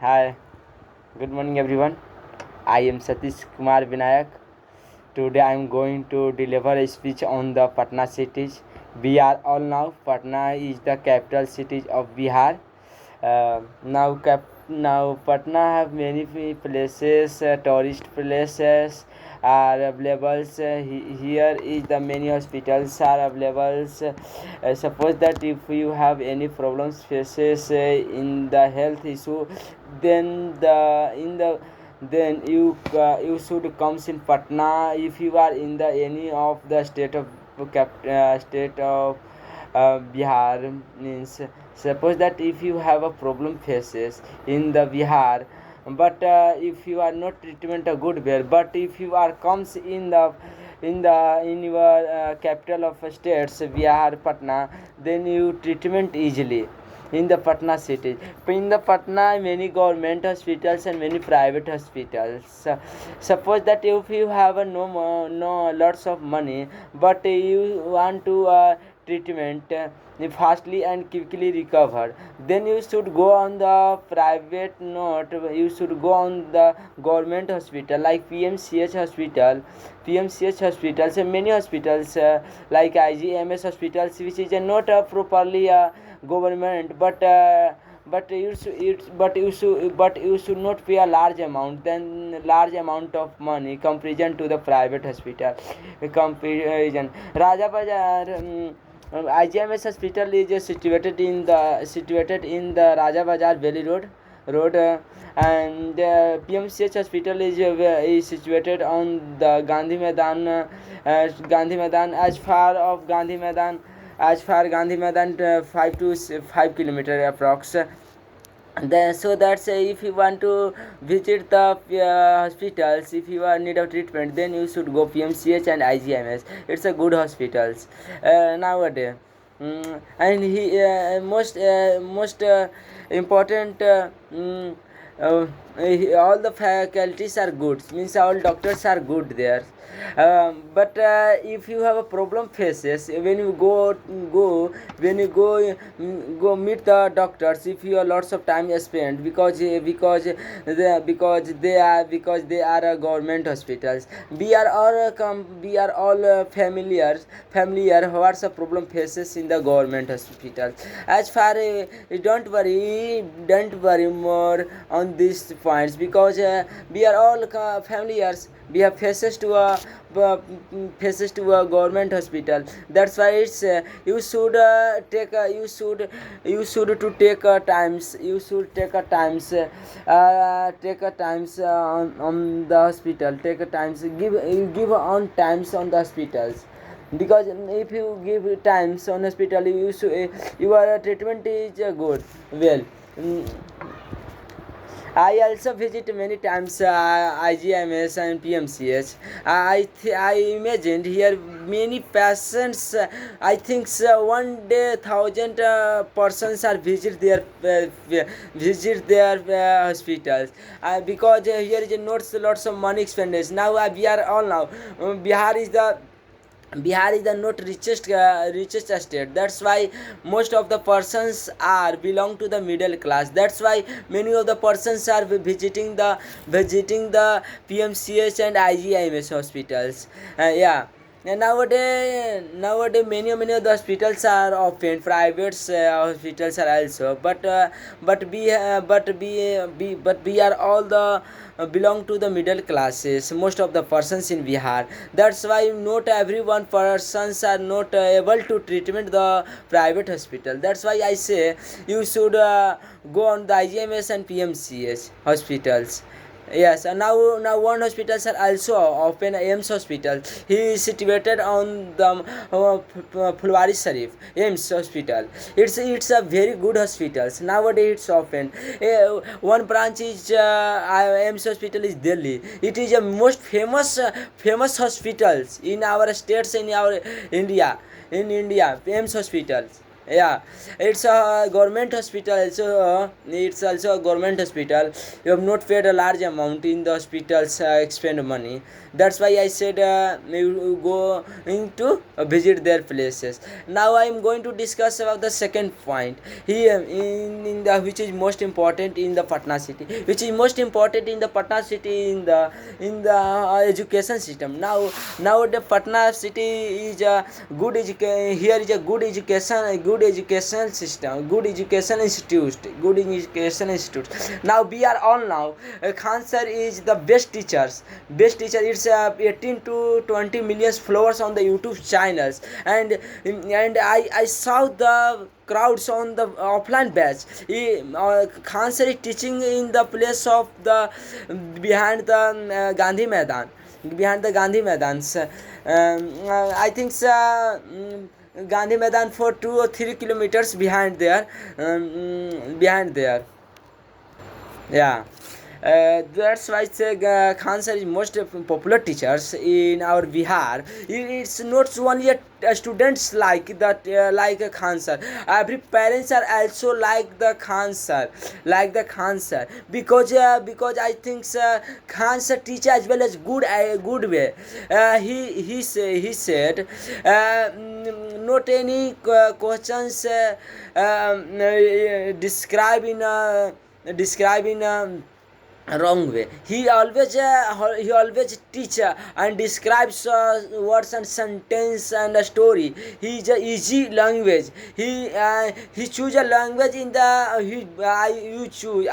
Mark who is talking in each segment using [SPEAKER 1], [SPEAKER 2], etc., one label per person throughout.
[SPEAKER 1] Hi, good morning everyone. I am Satish Kumar Vinayak. Today I am going to deliver a speech on the Patna city. We are all now. Patna is the capital city of Bihar. Now Patna have many places, tourist places are available. Here is the many hospitals are available. Suppose that if you have any problems faces in the health issue, then you should comes in Patna. If you are in the any of the state of Bihar, means suppose that if you have a problem faces in the Bihar, but if you are not treatment a good way, but if you are comes in your capital of states Bihar Patna, then you treatment easily in the Patna city. In the Patna, many government hospitals and many private hospitals. Suppose that if you have no lots of money, but you want to treatment fastly and quickly recover, then you should go on the private note. You should go on the government hospital like PMCH hospitals and many hospitals like IGMS hospitals, which is not properly government, but you should not pay a large amount of money comparison to the private hospital. Comparison Raja Bazar. IGMS hospital is situated in the Raja Bazar Valley Road, and PMCH hospital is situated on the Gandhi Maidan, as far Gandhi Maidan 5 kilometer approx. So that's if you want to visit the hospitals, if you are need of treatment, then you should go PMCH and IGMS. It's a good hospitals nowadays. And most important all the faculties are good, means all doctors are good there. But if you have a problem faces when you go when you go meet the doctors, if you have lots of time spent, because they are government hospitals. We are all familiar what's the problem faces in the government hospital. As far don't worry more on these points, because we are all familiar. We have faces to a government hospital. That's why it's you should to take times you should take a times on the hospital, take a times, give on times on the hospitals, because if you give times on hospital, your treatment is good. Well, mm, I also visit many times IGMS and PMCH. I imagined here many patients. I think one day 1,000 persons are visit their hospitals, because here is lots of money expended. Now we are all now. Bihar is the not richest state. That's why most of the persons are belong to the middle class. That's why many of the persons are visiting the PMCH and IGIMS hospitals. Yeah. And nowadays many of the hospitals are open. Private hospitals are also, but we are all the belong to the middle classes. Most of the persons in Bihar. That's why not everyone persons are not able to treatment the private hospital. That's why I say you should go on the IGMS and PMCH hospitals. Yes, and now one hospitals are also open. AIMS hospital. He is situated on the Fulwari Sharif AIMS hospital. It's a very good hospitals. Nowadays it's open. One branch is AIMS hospital is Delhi. It is a most famous hospitals in our states, in our India. In India, AIMS hospitals. Yeah, it's a government hospital. So it's also a government hospital. You have not paid a large amount in the hospital's expend money. That's why I said you go into visit their places. Now I am going to discuss about the second point here in the which is most important in the Patna city, which is most important in the Patna city in the education system. Now the Patna city is a good education. Here is a good education system, good education institute. Now we are all now. Khan sir is the best teachers. Best teacher. It's 18 to 20 million followers on the YouTube channels, and I saw the crowds on the offline batch. Khan sir is teaching in the place of the behind the Gandhi Maidan, behind the Gandhi Maidans. I think Gandhi Maidan for 2 or 3 kilometers behind there, behind there. Yeah. That's why Khan sir is most popular teachers in our Bihar. It's not only students like that, like Khan sir. Every parents are also like the Khan sir, because I think Khan sir teach as well as good way. He said not any questions describe in wrong way. He always teach and describes words and sentence and a story. He is a easy language. He choose a language in the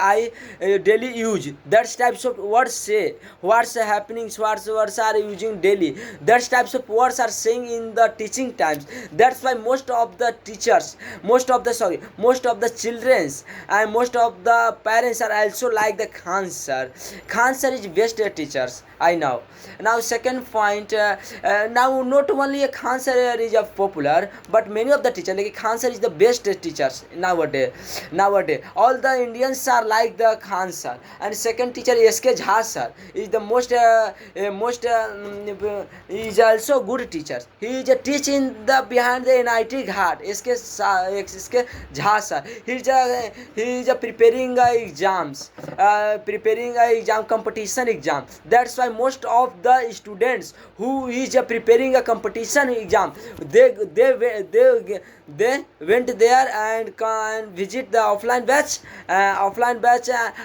[SPEAKER 1] I daily use that types of words. Say what's happening, words are using daily, that types of words are saying in the teaching times. That's why most of the childrens and most of the parents are also like the Khan sir. Khan sir is best teachers. I know. Now second point. Now not only a Khan sir is a popular, but many of the teachers like Khan sir is the best teachers nowadays. All the Indians are like the Khan sir. And second teacher SK Jha sir is the is also good teacher. He is a teaching the behind the NIT Ghat. SK Jha sir. He is a preparing exams, preparing a exam competition exam. That's why most of the students who is preparing a competition exam, they went there and can visit the offline batch.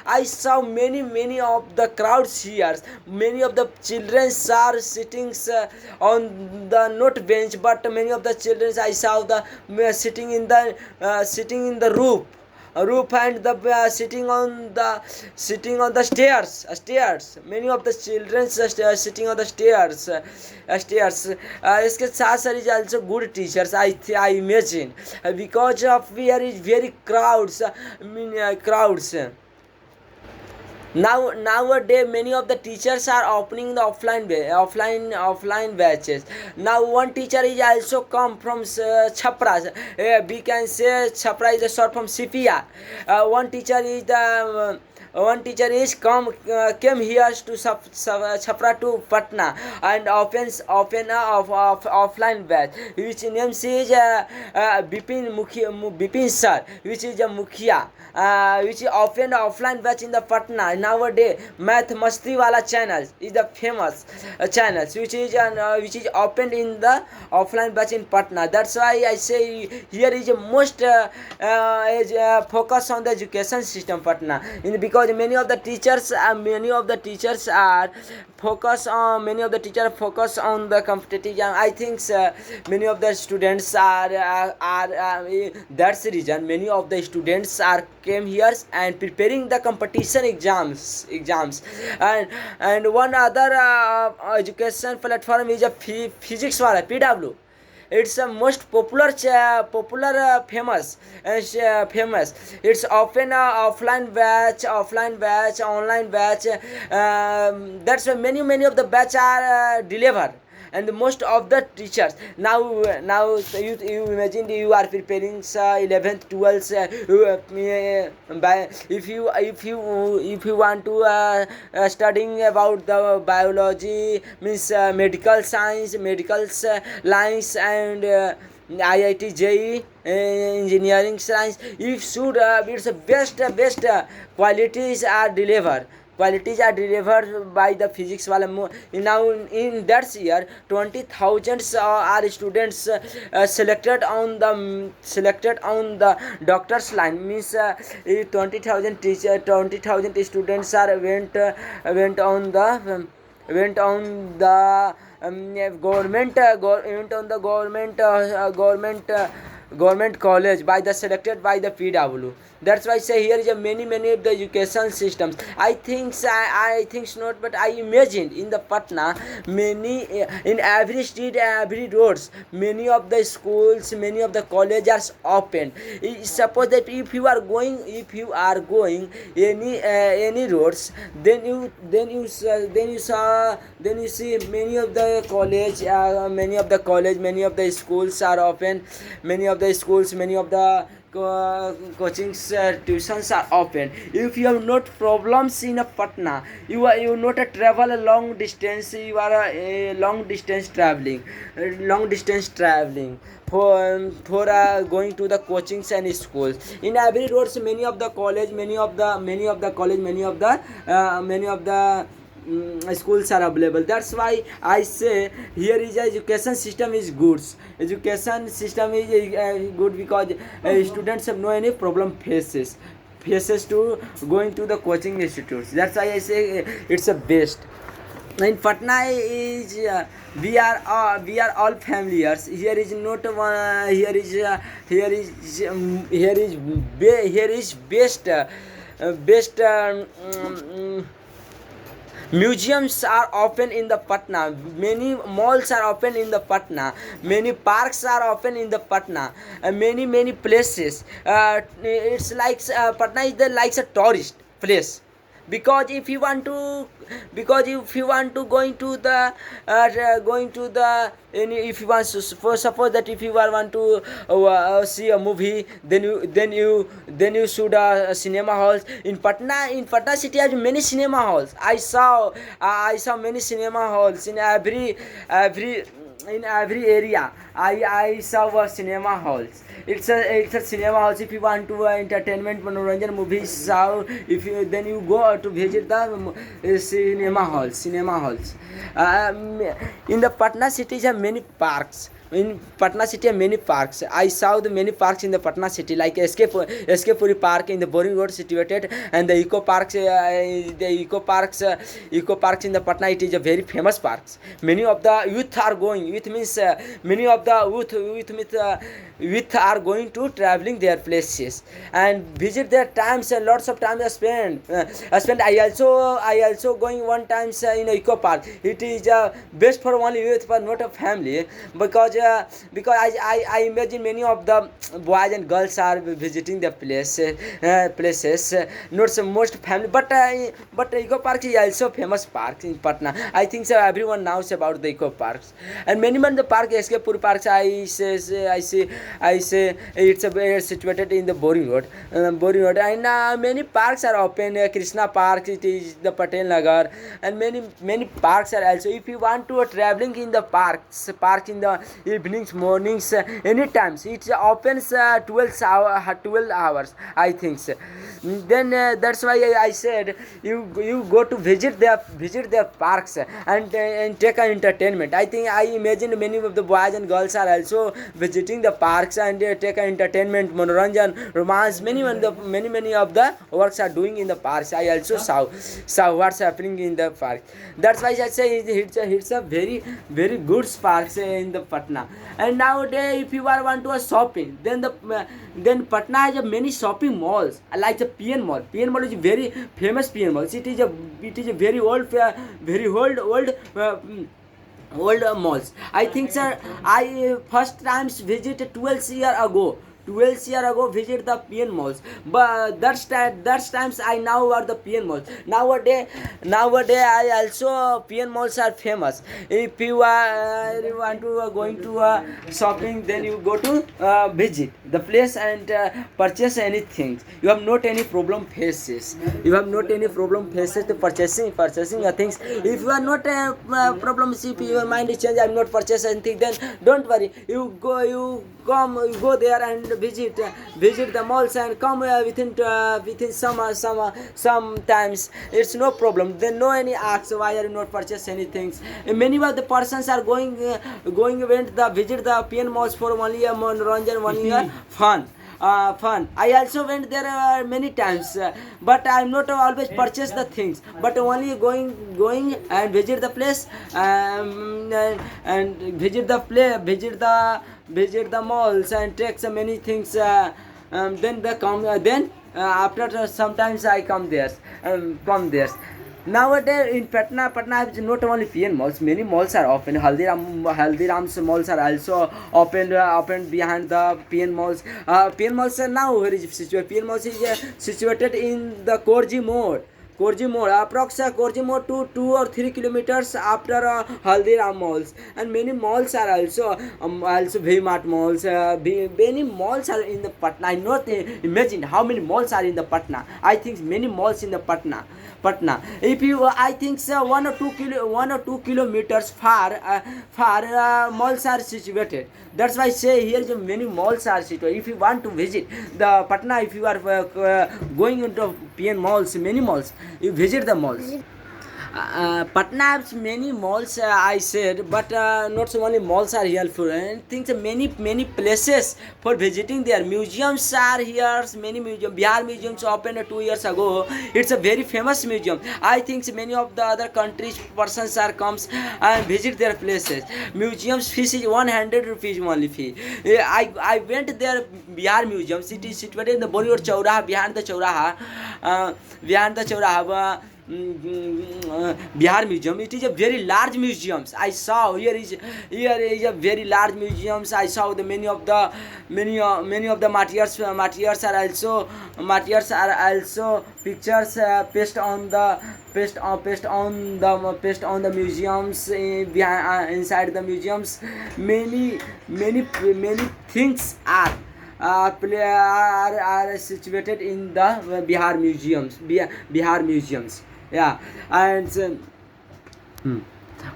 [SPEAKER 1] I saw many of the crowds here. Many of the children are sitting on the not bench, but many of the children I saw the sitting in the roof, and the sitting on the stairs. Many of the children are sitting on the stairs. इसके साथ sir is also good teachers. I imagine because of here is very crowds. Crowds. Nowadays many of the teachers are opening the offline batches. Now one teacher is also come from Chhapra. We can say Chhapra is a short from CPR. One teacher is came here to Chhapra to Patna and opens of offline batch, which name is Bipin sir, which is a Mukhia, which is opened offline batch in the Patna. Nowadays Math Masti wala channel is the famous channels, which is opened in the offline batch in Patna. That's why I say here is a most focus on the education system Patna, because many of the teachers are many of the teachers focus on the competitive exam. I think many of the students that's the reason many of the students are came here and preparing the competition exams. And one other education platform is a physics wala PW. It's a most famous. It's often offline batch, online batch. That's why many of the batch are delivered, and most of the teachers now you imagine you are preparing 11th 12th. If you want to studying about the biology, means medical science, medical lines, and IIT, JEE, engineering science. If should it's the best qualities are delivered. Qualities are delivered by the physics wala now in that year 20,000 are students selected on the doctor's line means 20,000 teacher 20,000 students are went on the went on the government college by the selected by the PW. That's why I say here is a many of the education systems. I think not, but I imagined in the Patna many in every street, every roads, many of the schools, many of the colleges are open. Suppose that if you are going any roads, then you see many of the schools are open, many of the schools, many of the coachings, tuitions are open. If you have not problems in a Patna, you not a travel a long distance, you are a long distance traveling for going to the coachings and schools. In every roads, many of the schools are available. That's why I say here is education system is good. Education system is good because students have no any problem faces to going to the coaching institutes. That's why I say it's a best. In Patna is we are all familiars. Here is not one. Here is best. Museums are open in the Patna. Many malls are open in the Patna. Many parks are open in the Patna. Many places. It's like Patna is the like a tourist place. Because if you want to going to the if you want to suppose that if you are want to see a movie, then you should cinema halls in Patna city has many cinema halls. I saw many cinema halls in every area. I saw cinema halls. It's a cinema house. If you want to entertainment manoranjan movies, so if you then you go to visit the cinema halls. In the Patna city have many parks. In Patna city many parks. I saw the many parks in the Patna city like SK Puri Park in the Boring Road situated, and the eco parks eco parks in the Patna. It is a very famous parks. Many of the youth are going. Youth means many of the youth are going to traveling their places and visit their times, and lots of time are spent. I also going one times in a eco park. It is best for only youth but not a family, because I imagine many of the boys and girls are visiting the places, not so most family, but eco park is also famous park in Patna. I think so everyone knows about the eco parks, and many the park SK Puri parks. I say it's situated in the Boring Road, and many parks are open. Krishna Park, it is the Patel Nagar, and many parks are also. If you want to traveling in the parks in the evenings, mornings, any times it opens 12 hours. I think so. Then that's why I said you go to visit their parks and take an entertainment. I imagine many of the boys and girls are also visiting the parks and take an entertainment, manoranjan, romance. Many of the works are doing in the parks. I also saw what's happening in the park. That's why I say it's a very good parks in the Patna. And nowadays, if you want to shopping, then Patna has many shopping malls like the PN Mall. PN Mall is very famous. PN Mall. It is a very old malls. I think, sir, I first times visited 12 years ago. 12 years ago visit the PN malls, but that's times I now are the PN malls. Nowadays I also PN malls are famous. If you want to going to shopping, then you go to visit the place and purchase anything. You have not any problem faces. To purchasing things. If you are not problems, if your mind is changed, I'm not purchasing anything, then don't worry. You come go there and visit the malls and come within sometimes it's no problem. Then no any asks why are you not purchase anything. Many of the persons are going went the visit the PN malls for only a monororanjan, only a fun. I also went there many times, but I'm not always purchase the things, but only going and visit the place, and visit the play, visit the malls and take so many things. Then the come then after sometimes I come there. Nowadays in Patna is not only PN malls. Many malls are open. Haldiram's malls are also open behind the PN malls. PN malls are now where is situated. PN malls is situated in the Korji Mode. Approximately Korji Mode to 2 or 3 kilometers after Haldiram malls, and many malls are also V-Mart malls. Many malls are in the Patna. I not imagine how many malls are in the Patna. I think many malls in the Patna. If you, I think so 1 or 2 kilometers far malls are situated. That's why I say here many malls are situated. If you want to visit the Patna, if you are going into PN malls, many malls, you visit the malls. Patna has many malls, I said, but not so many malls are helpful. And things many places for visiting there. Museums are here. Many museums. Bihar museums opened 2 years ago. It's a very famous museum. I think many of the other countries persons are comes and visit their places. Museums fees is 100 rupees only fee. I went there Bihar museums. It is situated in the Bollywood Chauraha, behind the Chauraha. Bihar museum. It is a very large museums. I saw here is a very large museums. I saw the many of the materials are also pictures pasted on the museums behind inside the museums. Many things are situated in the Bihar museums. Yeah, and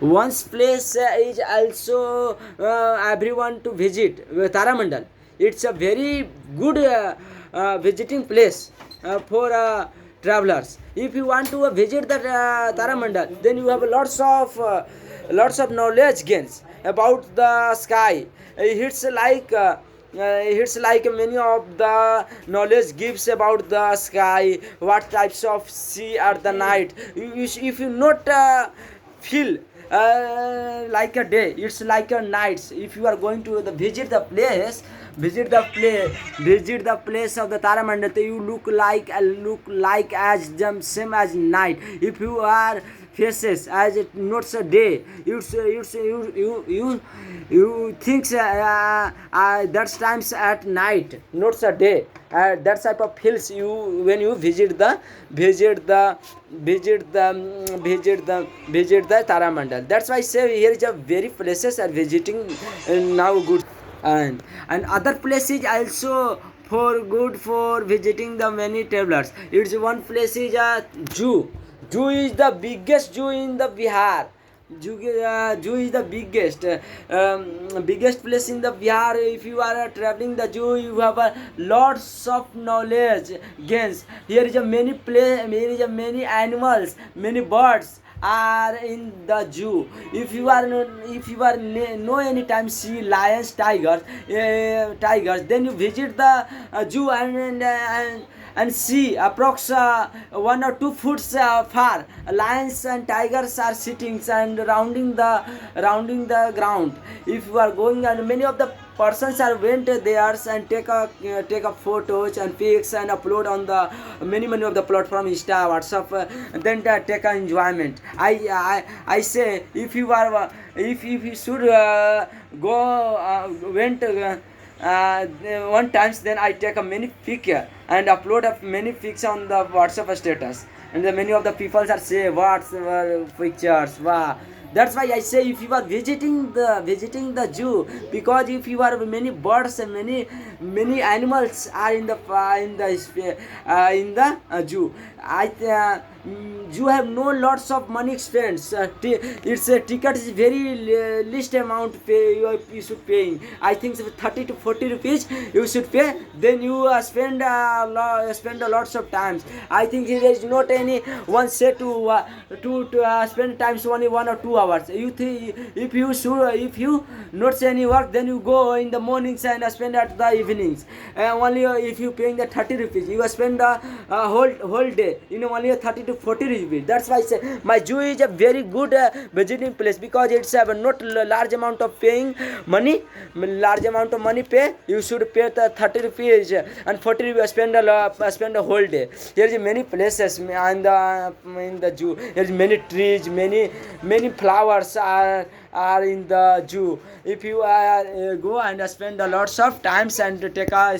[SPEAKER 1] one place is also everyone to visit, Taramandal. It's a very good visiting place for travelers. If you want to visit the Taramandal, then you have lots of knowledge gains about the sky. It's like many of the knowledge gives about the sky, what types of sea at the night. If you not feel like a day, it's like a night. If you are going to visit the place of the Taramandal, you look like as them same as night. If you are faces as it not a day, you think that's times at night, not a day. That type of hills you when you visit the Taramandal. That's why I say here is a very places are visiting now good, and other places also for good for visiting the many travelers. It's one place is a zoo. Zoo is the biggest zoo in the Bihar. Zoo is the biggest place in the Bihar. If you are traveling the zoo, you have lots of knowledge gains. Here is a many animals, many birds are in the zoo. If you are no any time see lions, tigers, then you visit the zoo and see approx 1 or 2 foot far lions and tigers are sitting and rounding the ground. If you are going, and many of the persons are went there and take a photos and pics and upload on the many of the platform Insta, WhatsApp, then take a enjoyment. I say if you should go went one times, then I take a many picture and upload a many pics on the WhatsApp status, and the many of the people are say what's pictures. Wow. That's why I say if you are visiting the zoo, because if you are many birds and many animals are in the zoo. You have no lots of money spent. Its ticket is very least amount pay you should paying. I think 30 to 40 rupees you should pay. Then you spend a lots of times. I think there is not any one set to spend times only 1 or 2 hours. You think if you not say any work, then you go in the mornings and spend at the evenings. Only if you paying the 30 rupees, you spend the whole day. Only 30 to 40 rupees. That's why I say my zoo is a very good visiting place, because it's have not large amount of paying money. Large amount of money pay. You should pay the 30 rupees and 40 rupees spend a whole day. There is many places in the zoo. There is many trees, many flowers are in the zoo. If you go and spend a lots of times and take a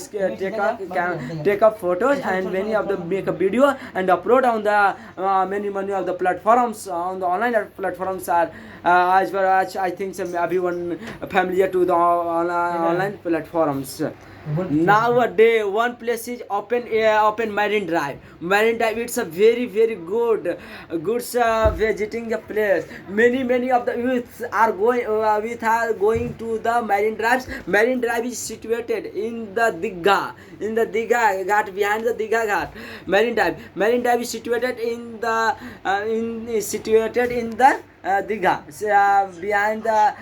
[SPEAKER 1] photos, and many of them make a video and upload on the many of the platforms, on the online platforms are as well as I think everyone familiar to the online platforms. Nowadays one place is open Marine Drive. Marine Drive, it's a very good visiting the place. Many of the youths are going to the Marine Drives. Marine Drive is situated in the Digha Ghat, behind the Digha Ghat. Marine Drive is situated in the Digha, behind the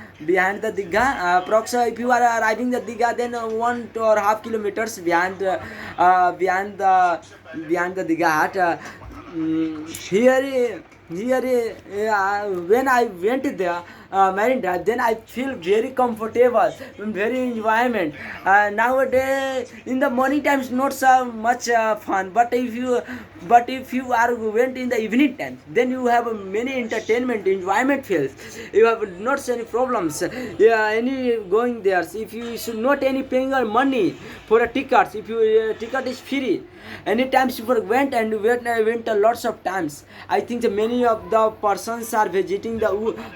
[SPEAKER 1] Digha. Approximately, if you are arriving the Digha, then 1.5 kilometers behind the Digha. When I went there, Marine Drive, then I feel very comfortable, very enjoyment. Nowadays in the morning times not so much fun, but if you are went in the evening times, then you have many entertainment, enjoyment feels. You have not any problems. Any going there. If you should not any paying your money for a ticket, if you ticket is free. Any times you went a lots of times. I think many of the persons are visiting the place.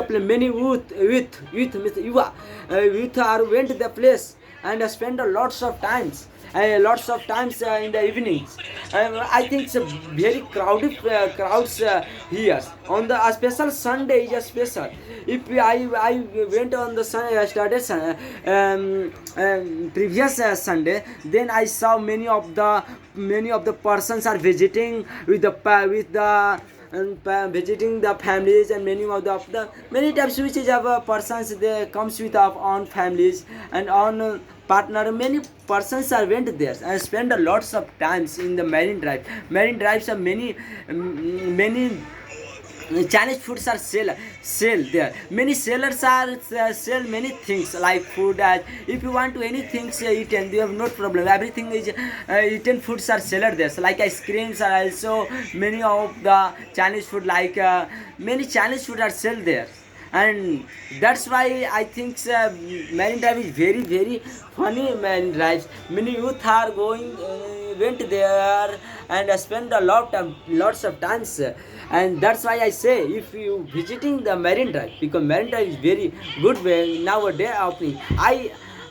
[SPEAKER 1] Many youth are went the place and spend a lots of times in the evenings. I think it's a very crowded crowds here. On the special Sunday is a special. If I went on the previous Sunday, then I saw many of the persons are visiting with the visiting the families, and many times which is of persons they comes with our own families and own partner. Many persons are went there and spend a lots of times in the Marine Drive. Marine Drives are many Chinese foods are sell there. Many sellers are sell many things like food. If you want to anything eaten, you have no problem. Everything is eaten foods are seller there. So like ice creams are also many of the Chinese food. Like many Chinese food are sell there. And that's why I think Marine Drive is very funny. Marine Drives, many youth are going went there and spend lots of times. And that's why I say if you visiting the Marine Drive, because Marine Drive is very good way nowadays opening.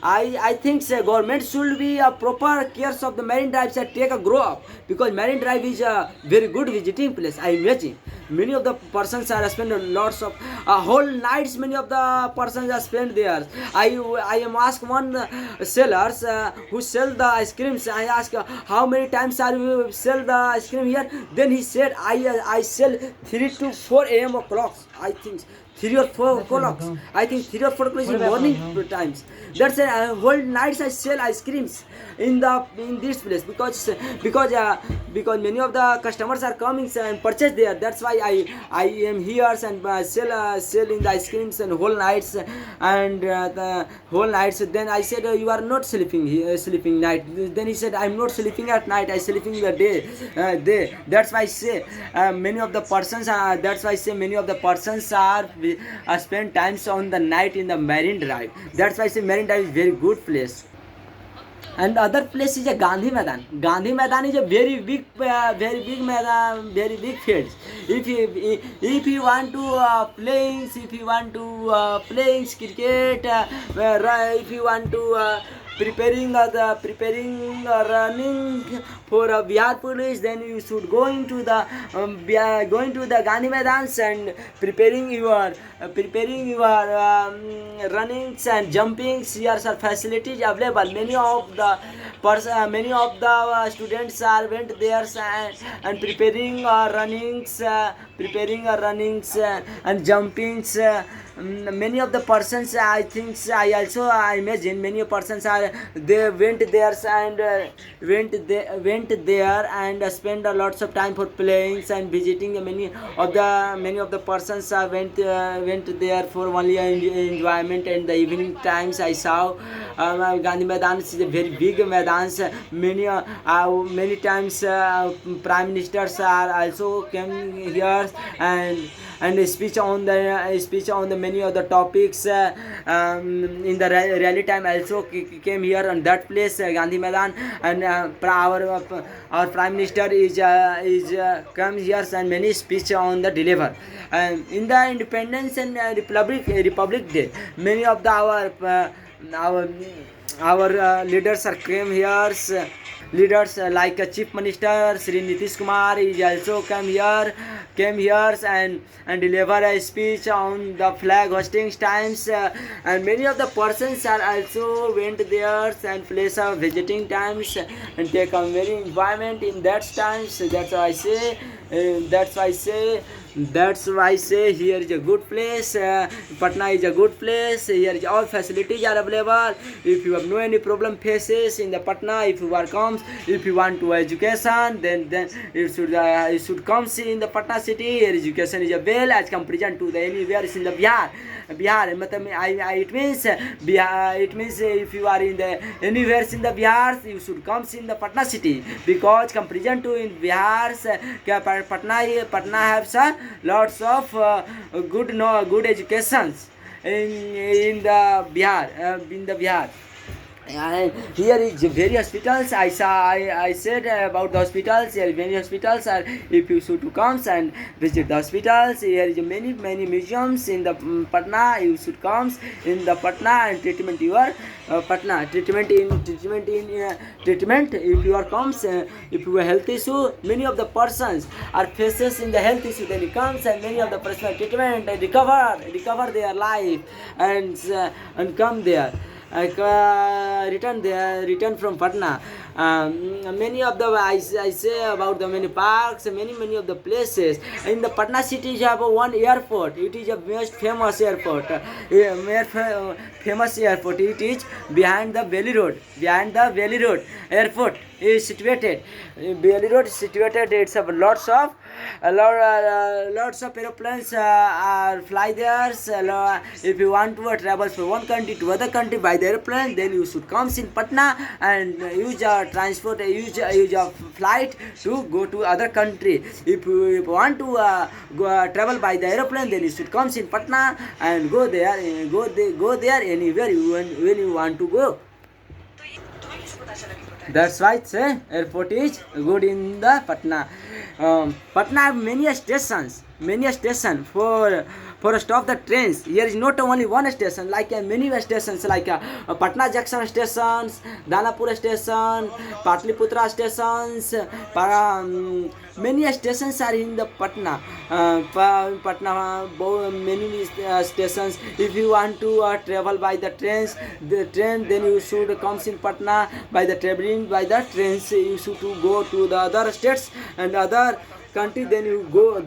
[SPEAKER 1] I think government should be a proper cares of the Marine Drives and take a grow up, because Marine Drive is a very good visiting place. I imagine many of the persons are spend lots of whole nights. Many of the persons are spent there. I am asked one sellers who sell the ice creams. I ask how many times are you sell the ice cream here? Then he said I sell 3 to 4 a.m. o'clock. I think 3 or 4 o'clock. I think 3 or 4 o'clock is morning times. That's whole nights I sell ice creams in this place, because many of the customers are coming and purchase there. That's why I am here and selling the ice creams and whole nights and the whole nights. Then I said you are not sleeping night. Then he said I'm not sleeping at night. I sleeping the day. That's why I say many of the persons are spend times on the night in the Marine Drive. That's why I say Marine Drive is very good place. And other place is a Gandhi Maidan. Gandhi Maidan is a very big Maidan, very big field. If you want to playing cricket, if you want to preparing running for a Bihar police, then you should go into the going to the Gandhi Maidans and preparing your runnings and jumpings. Here are facilities available. Many of the students are went there and preparing runnings and jumpings. Many of the persons, I think, I imagine many persons are they went there and spent a lots of time for playing and visiting. Many of the persons went there for only enjoyment. And the evening times I saw Gandhi Maidan is a very big Maidan. Many times prime ministers are also came here and speech on the many of the topics in the rally time also came here on that place, Gandhi Maidan. And our prime minister is come here and many speech on the deliver. And in the Independence and Republic Day, many of our leaders are came here. Leaders like Chief Minister Sri Nitish Kumar is also came here and deliver a speech on the flag hosting times. And many of the persons are also went there and place of visiting times and take a very enjoyment in that times. That's why I say here is a good place. Patna is a good place. Here is all facilities are available. If you have no any problem faces in the Patna, if you are comes, if you want to education, then you should come see in the Patna city. Here education is available as comparison to the anywhere is in the Bihar. It means if you are in the anywhere in the Bihar, you should come see in the Patna city, because comparison to in Bihar, Patna have lots of good educations in the Bihar. Here is very hospitals. I said about the hospitals. Here many hospitals are. If you should come and visit the hospitals, here is many museums in the Patna. You should come in the Patna and treatment your Patna treatment. If you are comes, if you have health issue, many of the persons are faces in the health issue. Then he comes and many of the personal treatment and recover their life and come there. Return from Patna. Many of the I say about the many parks, many of the places in the Patna city. You have one airport. It is a most famous airport. Famous airport. It is behind the Valley Road. Airport is situated. Valley Road is situated. It's have lots of aeroplanes are fly there. If you want to travel from one country to other country by the airplane, then you should come in Patna and use transport, use a flight to go to other country. If you want to travel by the airplane, then you should come in Patna and go there anywhere when you want to go. That's why airport is good in the Patna. Patna have many stations for stop the trains. Here is not only one station, like many stations like Patna Junction stations, Danapur station, Patliputra stations. Many stations are in the Patna. Many stations. If you want to travel by the train, then you should come in Patna by the traveling by the trains. You should to go to the other states and other country. Then you go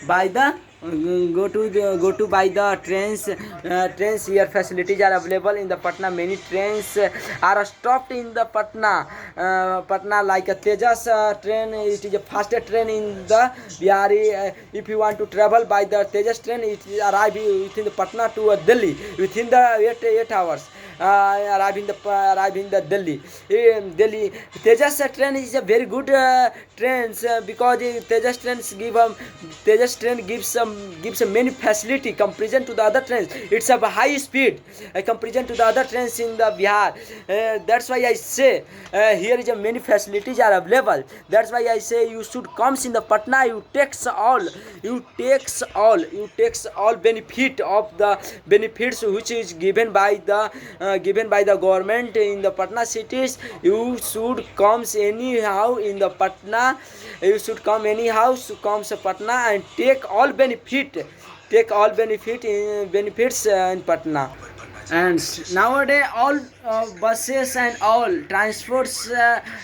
[SPEAKER 1] by the by the trains. Here facilities are available in the Patna. Many trains are stopped in the Patna. Like a Tejas train. It is a fastest train in the Bihari. If you want to travel by the Tejas train, it arrive within the Patna to Delhi within the 8 hours. Arrive in the Delhi. Tejas train is a very good trains because Tejas train gives gives a many facility comparison to the other trains. It's a high speed comparison to the other trains in the Bihar. That's why I say here is a many facilities are available. That's why I say you should comes in the Patna. You takes all benefit of the benefits which is given by the government in the Patna cities. You should comes anyhow in the Patna. You should come anyhow to comes to Patna and take all benefits in Patna. And nowadays all buses and all transports,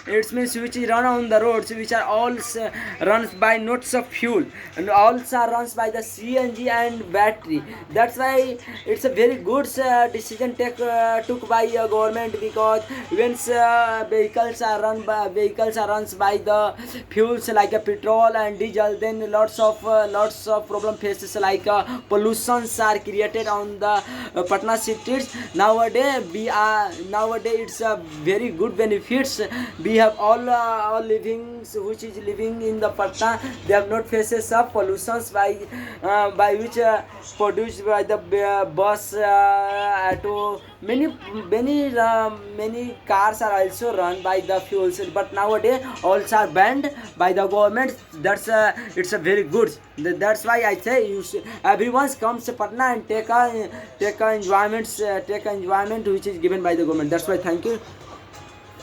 [SPEAKER 1] it means which run on the roads, which are all runs by notes of fuel, and also runs by the CNG and battery. That's why it's a very good decision took by government, because when vehicles are runs by the fuels like petrol and diesel, then lots of problem faces like pollutions are created on the Patna cities. Nowadays it's a very good benefits. We have all living which is living in the Patna. They have not faces of pollutions by which produced by the bus, auto. Many cars are also run by the fuels, but nowadays also are banned by the government. It's a very good. That's why I say everyone comes to Patna and take a enjoyment which is given by the government. That's why thank you.